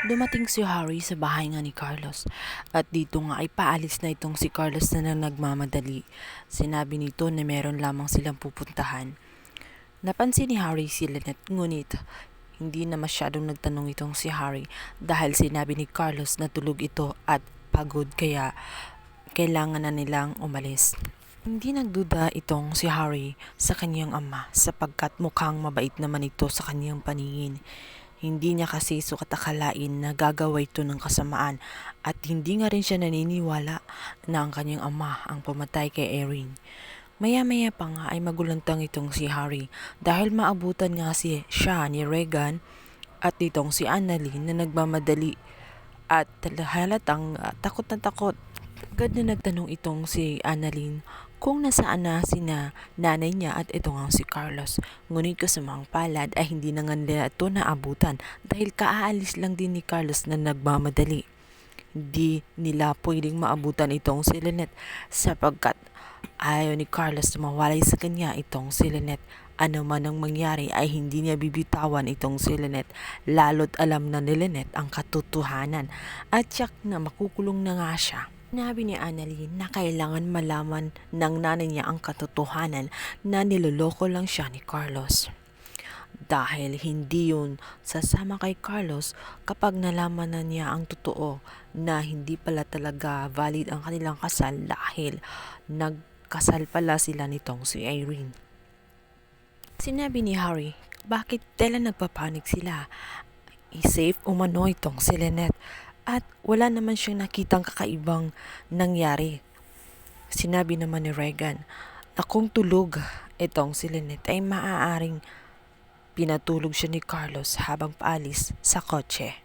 Dumating si Harry sa bahay nga ni Carlos at dito nga ay paalis na itong si Carlos na nagmamadali. Sinabi nito na meron lamang silang pupuntahan. Napansin ni Harry si Lynette ngunit hindi na masyadong nagtanong itong si Harry dahil sinabi ni Carlos na tulog ito at pagod kaya kailangan na nilang umalis. Hindi nagduda itong si Harry sa kanyang ama sapagkat mukhang mabait naman ito sa kanyang paningin. Hindi niya kasi sukat akalain na gagawa ito ng kasamaan at hindi nga rin siya naniniwala na ang kanyang ama ang pumatay kay Erin. Maya-maya pa nga ay magulantang itong si Harry dahil maabutan nga siya ni Regan at itong si Annalyn na nagmamadali at halatang takot na takot. Agad na nagtanong itong si Annalyn kung nasaan na sina nanay niya at ito nga si Carlos. Ngunit kasamang palad ay hindi na nga nila ito naabutan dahil kaaalis lang din ni Carlos na nagmamadali. Hindi nila pwedeng maabutan itong si Lynette sapagkat ayaw ni Carlos na mawalay sa kanya itong si Lynette. Ano man ang mangyari ay hindi niya bibitawan itong si Lynette lalo't alam na ni Lynette ang katotohanan at tiyak na makukulong na nga siya. Sinabi ni Annalyn na kailangan malaman ng nanay niya ang katotohanan na niloloko lang siya ni Carlos. Dahil hindi yun sasama kay Carlos kapag nalaman na niya ang totoo na hindi pala talaga valid ang kanilang kasal dahil nagkasal pala sila nitong si Irene. Sinabi ni Harry, bakit tela nagpapanik sila? I-safe umano itong si Lynette at wala naman siyang nakitang kakaibang nangyari. Sinabi naman ni Regan na kung tulog itong si Lynette ay maaaring pinatulog siya ni Carlos habang paalis sa kotse.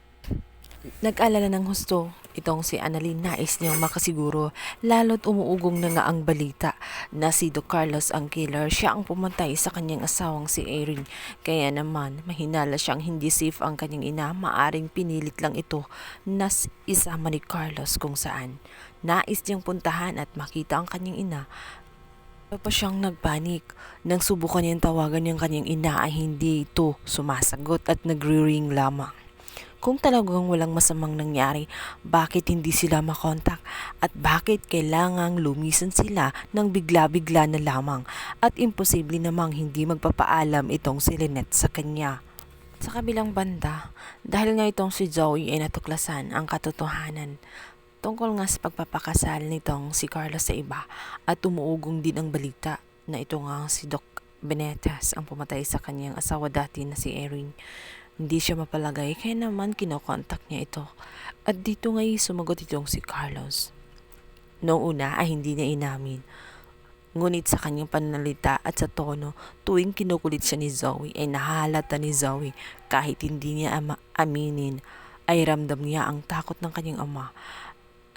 Nag-alala ng husto itong si Annalyn, nais niyang makasiguro lalo't umuugong na nga ang balita na si Do Carlos ang killer, siya ang pumatay sa kanyang asawang si Erin. Kaya naman mahinala siyang hindi safe ang kanyang ina, maaring pinilit lang ito na isama ni Carlos kung saan nais niyang puntahan at makita ang kanyang ina. Pa siyang nagpanik nang subukan niyang tawagan yung kanyang ina ay hindi ito sumasagot at nagre-ring lamang. Kung talagang walang masamang nangyari, bakit hindi sila makontak at bakit kailangang lumisan sila ng bigla-bigla na lamang at imposible namang hindi magpapaalam itong si Lynette sa kanya. Sa kabilang banda, dahil nga itong si Zoe ay natuklasan ang katotohanan tungkol nga sa pagpapakasal nitong si Carlos sa iba at umuugong din ang balita na ito nga si Doc Benetas ang pumatay sa kanyang asawa dati na si Erin. Hindi siya mapalagay kaya naman kinokontak niya ito. At dito nga sumagot itong si Carlos. Noong una ay hindi niya inamin. Ngunit sa kanyang pananalita at sa tono, tuwing kinukulit siya ni Zoe ay nahahalata ni Zoe kahit hindi niya aminin ay ramdam niya ang takot ng kanyang ama.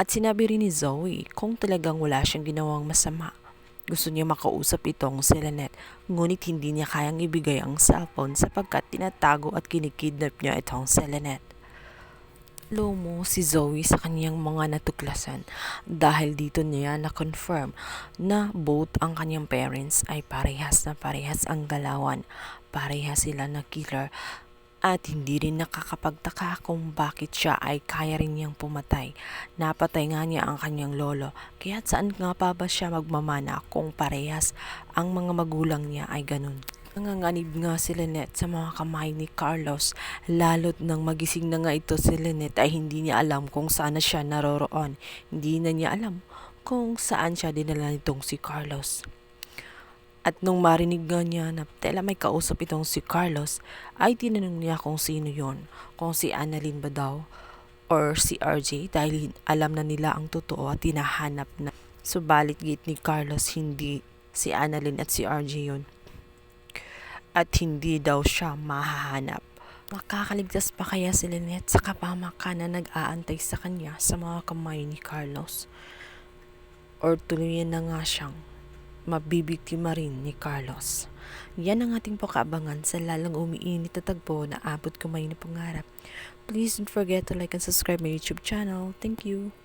At sinabi rin ni Zoe kung talagang wala siyang ginawang masama. Gusto niya makausap itong si Lynette, ngunit hindi niya kayang ibigay ang cellphone sapagkat tinatago at kinikidnap niya itong si Lynette. Lomo si Zoe sa kanyang mga natuklasan dahil dito niya na-confirm na both ang kanyang parents ay parehas na parehas ang galawan, parehas sila na killer. At hindi rin nakakapagtaka kung bakit siya ay kaya rin niyang pumatay. Napatay nga niya ang kanyang lolo, kaya saan nga pa ba siya magmamana kung parehas ang mga magulang niya ay ganun. Nanganganib nga si Lynette sa mga kamay ni Carlos, lalo't nang magising na nga ito si Lynette ay hindi niya alam kung saan na siya naroroon. Hindi na niya alam kung saan siya dinala nitong si Carlos. At nung marinig nga niya na tela may kausap itong si Carlos, ay tinanong niya kung sino yon, kung si Annalyn ba daw or si RJ dahil alam na nila ang totoo at tinahanap na. Subalit git ni Carlos hindi si Annalyn at si RJ yon at hindi daw siya mahahanap. Makakaligtas pa kaya si Lynette sa kapahamakan na nag-aantay sa kanya sa mga kamay ni Carlos? Or tuluyan na nga siyang mabibiktima rin ni Carlos? Yan ang ating pakaabangan sa lalang umiinit na tagpo na abot kamay na pangarap. Please don't forget to like and subscribe my YouTube channel. Thank you.